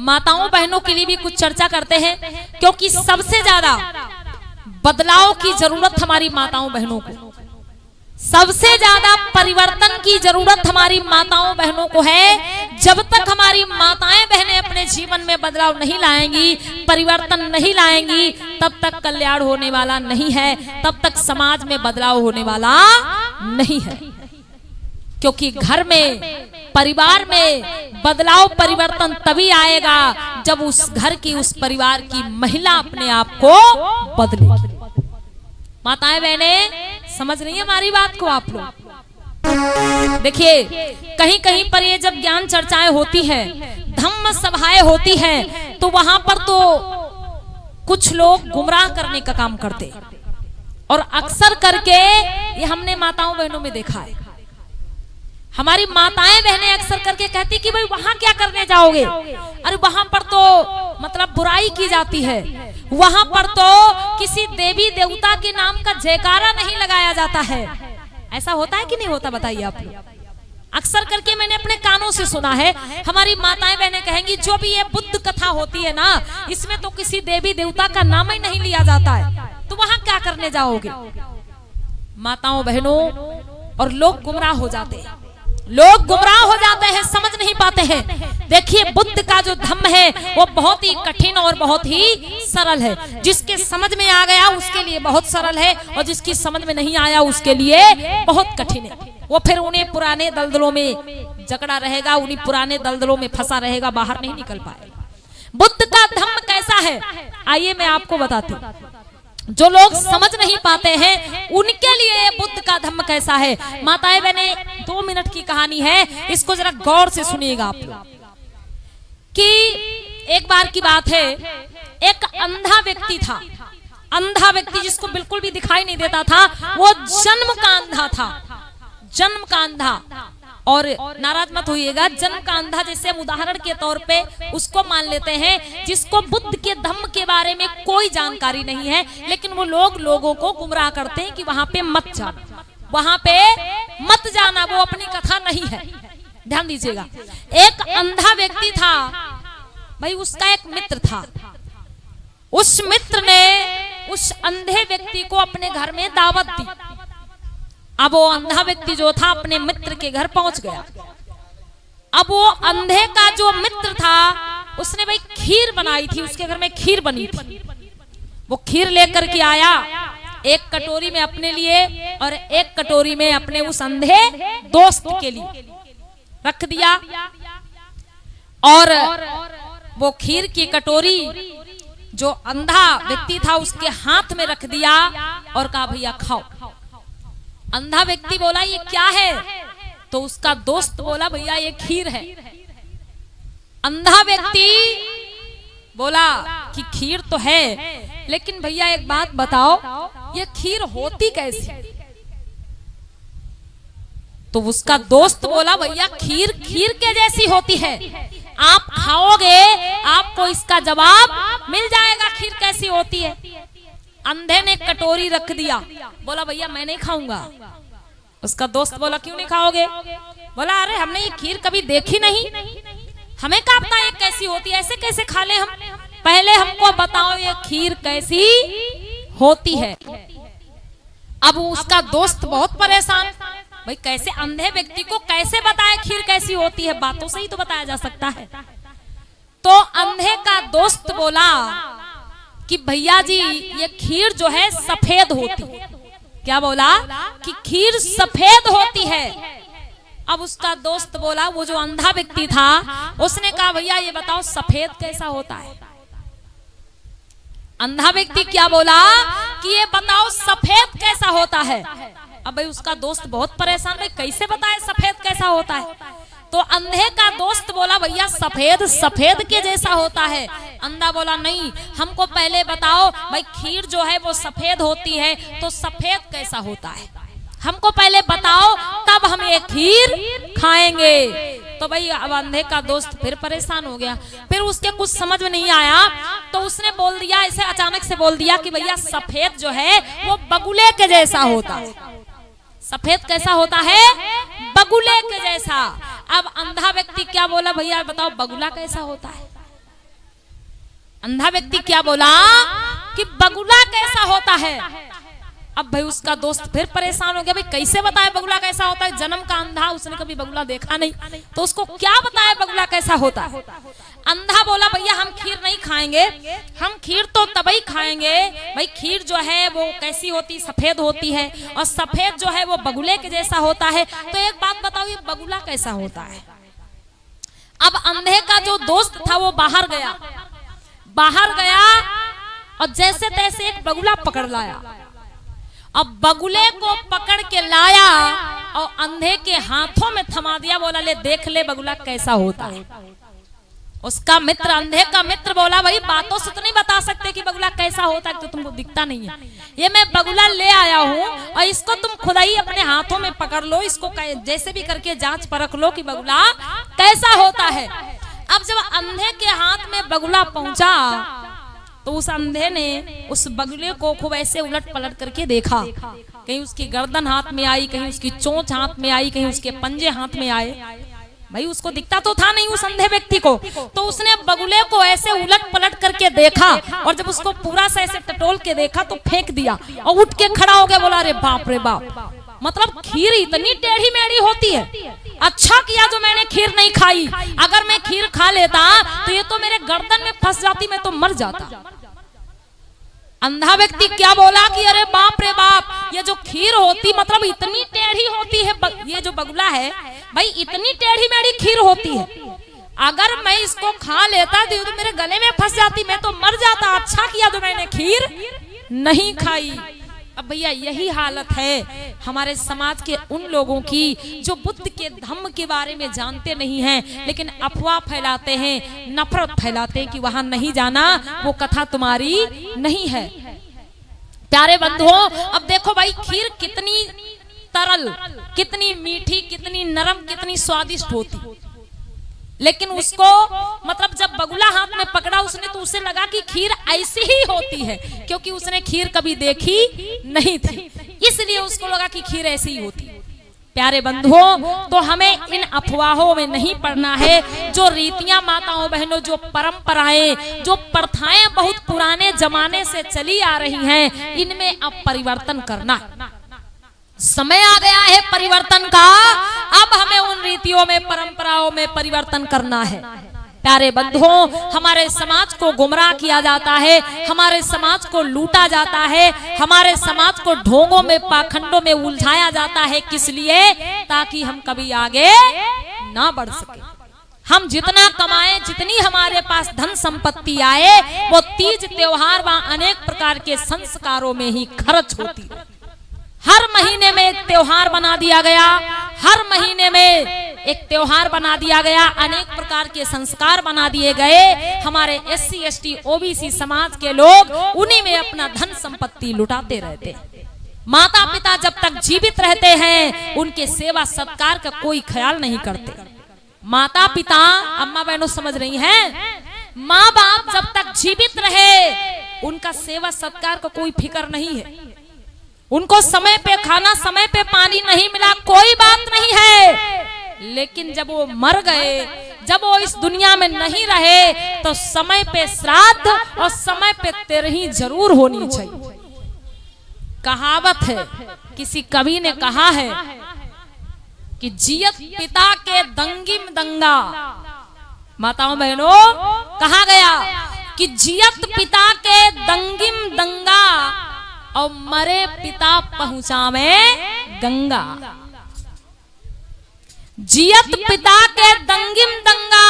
माताओं बहनों के लिए भी कुछ चर्चा करते हैं, क्योंकि सबसे ज्यादा बदलाव की जरूरत हमारी माताओं बहनों को, सबसे ज्यादा परिवर्तन की जरूरत हमारी माताओं बहनों को है। जब तक हमारी माताएं बहनें अपने जीवन में बदलाव नहीं लाएंगी, परिवर्तन नहीं लाएंगी, तब तक कल्याण होने वाला नहीं है, तब तक समाज में बदलाव होने वाला नहीं है। क्योंकि घर में, परिवार में बदलाव परिवर्तन तभी आएगा जब उस घर की, उस परिवार की महिला अपने आप को बदलेगी। माताएं बहनें समझ रही है हमारी बात को आप लोग? देखिए, कहीं कहीं पर ये जब ज्ञान चर्चाएं होती है, धम्म सभाएं होती हैं, तो वहां पर तो कुछ लोग गुमराह करने का काम करते, और अक्सर करके ये हमने माताओं बहनों में देखा है। हमारी माताएं बहनें अक्सर करके कहती कि भाई वहां क्या करने जाओगे, अरे वहां पर तो मतलब बुराई की जाती है, वहां पर तो किसी देवी देवता के नाम का जयकारा नहीं लगाया जाता है। ऐसा होता है कि नहीं होता, बताइए आप लोग? अक्सर करके मैंने अपने कानों से सुना है, हमारी माताएं बहनें कहेंगी जो भी ये बुद्ध कथा होती है ना, इसमें तो किसी देवी देवता का नाम ही नहीं लिया जाता है, तो वहां क्या करने जाओगे? माताओं बहनों, और लोग गुमराह हो जाते हैं, लोग गुमराह हो जाते हैं, समझ नहीं पाते हैं। देखिए, बुद्ध का जो धम्म है वो बहुत ही कठिन और बहुत ही सरल है। जिसके समझ में आ गया उसके लिए बहुत सरल है, और जिसकी समझ में नहीं आया उसके लिए बहुत कठिन है। वो फिर उन्हें पुराने दलदलों में जकड़ा रहेगा, उन्हीं पुराने दलदलों में फंसा रहेगा, बाहर नहीं निकल पाएगा। बुद्ध का धम्म कैसा है, आइए मैं आपको बताती हूँ। जो लोग समझ नहीं पाते हैं उनके लिए बुद्ध का धम्म कैसा है। माताएं बहनें, 2 मिनट की कहानी है, इसको जरा गौर से सुनिएगा आप लोग। कि एक बार की बात है, एक अंधा व्यक्ति था, अंधा व्यक्ति जिसको बिल्कुल भी दिखाई नहीं देता था, वो जन्म का अंधा था, जन्म का अंधा। और नाराज मत होइएगा, जन्म का अंधा जैसे हम उदाहरण के तौर पे उसको मान लेते हैं जिसको बुद्ध के धम्म के बारे में कोई जानकारी नहीं है, लेकिन वो लोगों को गुमराह करते हैं कि वहां पे मत जाना, वहां पे मत जाना, वो अपनी कथा नहीं है। ध्यान दीजिएगा, एक अंधा व्यक्ति था भाई, उसका एक मित्र था। उस मित्र ने उस अंधे व्यक्ति को अपने घर में दावत दी। अब वो अंधा व्यक्ति जो था अपने मित्र के घर पहुंच गया। अब वो अंधे का जो मित्र था उसने भाई खीर बनाई थी, उसके घर में खीर बनी थी। वो खीर लेकर के आया, एक कटोरी में अपने लिए और एक कटोरी में अपने उस अंधे दोस्त के लिए रख दिया। और वो खीर की कटोरी जो अंधा व्यक्ति था उसके हाथ में रख दिया और कहा भैया खाओ। अंधा व्यक्ति बोला ये क्या है, तो उसका दोस्त बोला भैया ये खीर है। अंधा व्यक्ति बोला कि खीर तो है, लेकिन भैया एक बात बताओ ये खीर होती कैसी? तो उसका दोस्त बोला भैया खीर खीर के जैसी होती है, आप खाओगे आपको इसका जवाब मिल जाएगा खीर कैसी होती है। अंधे ने कटोरी रख दिया, बोला भैया मैं नहीं खाऊंगा। उसका दोस्त बोला क्यों नहीं खाओगे? बोला अरे हमने ये खीर कभी देखी नहीं, हमें क्या पता ये कैसी होती है, ऐसे कैसे खा ले हम, पहले हमको बताओ ये खीर कैसी होती है। अब उसका दोस्त बहुत परेशान, भाई कैसे अंधे व्यक्ति को कैसे बताए खीर कैसी होती है, बातों से ही तो बताया जा सकता है। तो अंधे का दोस्त बोला कि भैया जी ये खीर जो है सफेद होती है। क्या बोला? कि खीर सफेद होती है। अब उसका दोस्त बोला, वो जो अंधा व्यक्ति था उसने कहा भैया ये बताओ सफेद कैसा होता है। अंधा व्यक्ति क्या बोला कि ये बताओ सफेद कैसा होता है। अब भाई उसका दोस्त बहुत परेशान, भाई कैसे बताए सफेद कैसा होता है। तो अंधे का दोस्त बोला भैया सफेद सफेद के जैसा होता है। अंधा बोला नहीं, हमको पहले बताओ भाई खीर जो है वो सफेद होती है तो सफेद कैसा होता है, हमको पहले बताओ तब हम ये खीर खाएंगे। तो भाई अब अंधे का दोस्त फिर परेशान हो गया, फिर उसके कुछ समझ में नहीं आया तो उसने बोल दिया, ऐसे अचानक से बोल दिया कि भैया सफेद जो है वो बगुले के जैसा होता है। सफेद कैसा होता है? बगुले के जैसा। अब अंधा व्यक्ति क्या बोला, भैया बताओ बगुला कैसा होता है। अंधा व्यक्ति क्या बोला कि बगुला कैसा होता है। अब भाई उसका दोस्त फिर परेशान हो गया, भाई कैसे बताए बगुला कैसा होता है, जन्म का अंधा, उसने कभी बगुला देखा नहीं, तो उसको क्या बताए बगुला कैसा होता है। अंधा बोला भैया हम खीर नहीं खाएंगे, हम खीर तो तभी खाएंगे भाई, खीर जो है वो कैसी होती, सफेद होती है, और सफेद जो है वो बगुले के जैसा होता है, तो एक बात बताओ ये बगुला कैसा होता है। अब अंधे का जो दोस्त था वो बाहर गया और जैसे तैसे एक बगुला पकड़ लाया। अब बगुले को पकड़ के लाया और अंधे के हाथों में थमा दिया, बोला ले देख ले बगुला कैसा होता है। उसका मित्र, अंधे का मित्र बोला भाई बातों से तो नहीं बता सकते कि बगुला कैसा होता है, तो तुमको दिखता नहीं है, ये मैं बगुला ले आया हूँ और इसको तुम खुद ही अपने हाथों में पकड़ लो, इसको जैसे भी करके जांच परख लो कि बगुला कैसा होता है। अब जब अंधे के हाथ में बगुला पहुंचा तो उस अंधे ने उस बगुले को खूब ऐसे उलट पलट करके देखा, कहीं उसकी गर्दन हाथ में आई, कहीं उसकी चोंच हाथ में आई, कहीं उसके पंजे हाथ में आए। भाई उसको दिखता तो था नहीं उस अंधे व्यक्ति को, तो उसने बगुले को ऐसे उलट पलट करके देखा और जब उसको पूरा सा ऐसे टटोल के देखा तो फेंक दिया और उठ के खड़ा हो गया, बोला अरे बाप रे बाप, मतलब खीर इतनी टेढ़ी मेढ़ी होती है, अच्छा किया जो मैंने खीर नहीं खाई, अगर मैं खीर खा लेता तो ये तो मेरे गर्दन में फंस जाती, मैं तो मर जाता। अंधा व्यक्ति क्या बोला कि अरे बाप रे बाप, ये जो खीर होती मतलब इतनी टेढ़ी होती है, ये जो बगुला है भाई इतनी टेढ़ी मेढ़ी खीर होती है, अगर मैं इसको खा लेता तो मेरे गले में फंस जाती, मैं तो मर जाता, अच्छा किया जो मैंने खीर नहीं खाई। अब भैया यही हालत है हमारे समाज के उन लोगों की जो बुद्ध के धम्म के बारे में जानते नहीं हैं, लेकिन अफवाह फैलाते हैं, नफरत फैलाते हैं कि वहां नहीं जाना, वो कथा तुम्हारी नहीं है। प्यारे बंधुओं, अब देखो भाई खीर कितनी तरल, कितनी मीठी, कितनी नरम, कितनी स्वादिष्ट होती, लेकिन उसको मतलब जब बगुला हाथ में पकड़ा उसने तो उसे लगा कि खीर ऐसी ही होती है, क्योंकि उसने खीर कभी देखी नहीं थी, इसलिए उसको लगा कि खीर ऐसी ही होती है। प्यारे बंधुओं, तो हमें इन अफवाहों में नहीं पड़ना है। जो रीतियां माताओं बहनों, जो परंपराएं, जो प्रथाएं बहुत पुराने जमाने से चली आ रही हैं, इनमें अब परिवर्तन करना, समय आ गया है परिवर्तन का। अब हमें उन रीतियों में, परंपराओं में परिवर्तन करना है। प्यारे बंधुओं, हमारे समाज को गुमराह किया जाता है, हमारे समाज को लूटा जाता है, हमारे समाज को ढोंगों में, पाखंडों में उलझाया जाता है, किस लिए? ताकि हम कभी आगे ना बढ़ सके। हम जितना कमाएं, जितनी हमारे पास धन संपत्ति आए, वो तीज त्योहार व अनेक प्रकार के संस्कारों में ही खर्च होती है। हर महीने में एक त्योहार बना दिया गया, हर महीने में एक त्योहार बना दिया गया, अनेक प्रकार के संस्कार बना दिए गए। हमारे SC ST OBC समाज के लोग उन्हीं में अपना धन संपत्ति लुटाते रहते हैं। माता पिता जब तक जीवित रहते हैं उनके सेवा सत्कार का कोई ख्याल नहीं करते। माता पिता, अम्मा बहनों समझ रही हैं, माँ बाप जब तक जीवित रहे उनका सेवा सत्कार का कोई फिक्र नहीं है। उनको समय पे खाना, समय पे पानी नहीं मिला, कोई बात नहीं है, लेकिन जब वो मर गए, जब वो इस दुनिया में नहीं रहे, तो समय पे श्राद्ध और समय पे तेरही जरूर होनी चाहिए। कहावत है, किसी कवि ने कहा है कि जियत पिता के दंगिम दंगा। माताओं बहनों, कहा गया कि जियत पिता के दंगिम दंगा और मरे पिता पहुंचावे गंगा। जियत पिता के दंगिम दंगा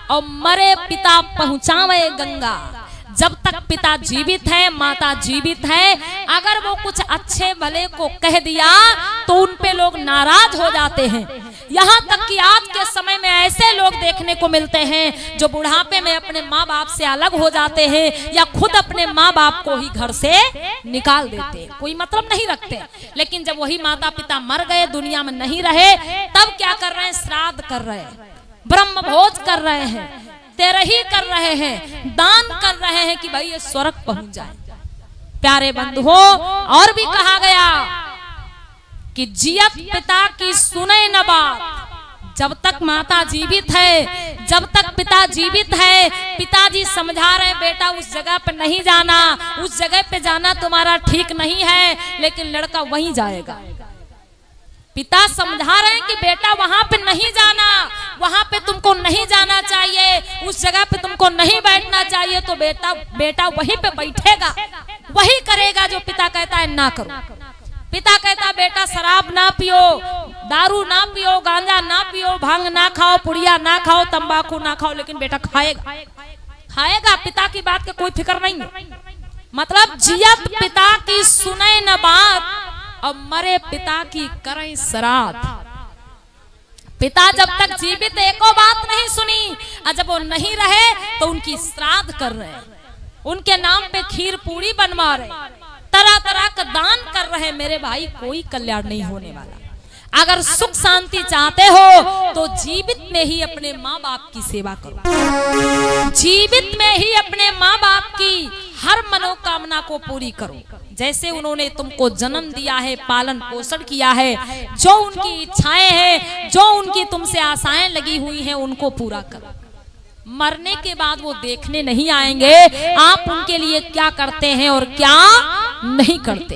और मरे पिता पहुंचावे गंगा। जब तक पिता जीवित है, माता जीवित है, अगर वो कुछ अच्छे भले को कह दिया तो उन पे लोग नाराज हो जाते हैं। यहाँ तक कि आज के समय में ऐसे लोग देखने को मिलते हैं जो बुढ़ापे में अपने माँ बाप से अलग हो जाते हैं या खुद अपने माँ बाप को ही घर से निकाल देते हैं, कोई मतलब नहीं रखते। लेकिन जब वही माता पिता मर गए, दुनिया में नहीं रहे, तब क्या कर रहे हैं? श्राद्ध कर रहे हैं, ब्रह्म भोज कर रहे हैं, तेरही कर रहे हैं, दान कर रहे हैं कि भाई ये स्वर्ग पहुंच जाए। प्यारे बंधुओं, और भी कहा गया कि जियत पिता की सुने न बात, जब तक माता जीवित है, जब तक पिता जीवित है, पिताजी समझा रहे बेटा उस जगह पे नहीं जाना, उस जगह पे जाना तुम्हारा ठीक नहीं है, लेकिन लड़का वहीं जाएगा। पिता समझा रहे हैं कि बेटा वहां पे नहीं जाना, वहां पे तुमको नहीं जाना चाहिए, उस जगह पे तुमको नहीं बैठना चाहिए, तो बेटा वहीं पे बैठेगा, वही करेगा जो पिता कहता है ना करो। पिता कहता बेटा शराब ना पियो, दारू ना पियो, गांजा ना पियो, भांग ना खाओ, पुड़िया ना खाओ, तंबाकू ना खाओ, लेकिन बेटा खाएगा। पिता की बात का कोई फिक्र नहीं है। मतलब जियत पिता की सुने न बात, और मरे पिता की करें श्राद्ध। पिता जब तक जीवित एको बात नहीं सुनी, और जब वो नहीं रहे तो उनकी श्राद्ध कर रहे हैं, उनके नाम पे खीर पूरी बनवा रहे, तरह तरह का दान कर रहे। मेरे भाई कोई कल्याण नहीं होने वाला। अगर सुख शांति चाहते हो तो जीवित में ही अपने माँ बाप की सेवा करो, जीवित में ही अपने माँ बाप की हर मनोकामना को पूरी करो। जैसे उन्होंने तुमको जन्म दिया है, पालन पोषण किया है, जो उनकी इच्छाएं हैं, जो उनकी तुमसे आशाएं लगी हुई हैं, उनको पूरा करो। मरने के बाद वो देखने नहीं आएंगे आप उनके लिए क्या करते हैं और क्या नहीं करते।